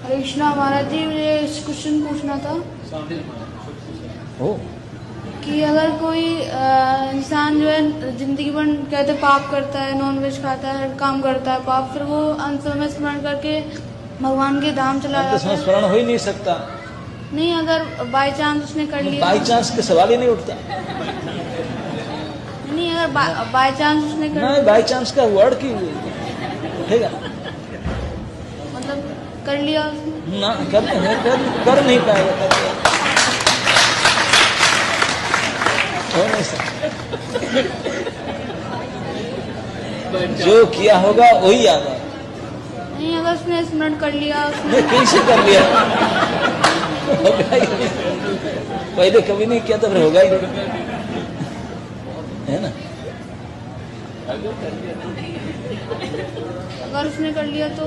हरे कृष्णा महाराज जी, मुझे क्वेश्चन पूछना था हो कि अगर कोई इंसान जो है जिंदगी भर कहते पाप करता है, नॉनवेज खाता है, हर काम करता है पाप, फिर वो अंत में स्मरण करके भगवान के धाम चला अंत जाता है। संस्मरण हो ही नहीं सकता। नहीं, अगर बाय चांस उसने कर लिया, बाई चांस के सवाल ही नहीं उठता। नहीं अगर बाय चांस उसने कर नहीं, बाई चांस का वर्ड की उठेगा मतलब कर लिया उसने, ना, कर नहीं पाएगा, हो नहीं सकता। जो किया होगा वही याद आएगा। नहीं अगर उसने स्मरण कर लिया उसने, कैसे कर लिया, होगा ही नहीं। पहले कभी नहीं किया तो फिर होगा ही नहीं, है ना। अगर उसने कर लिया तो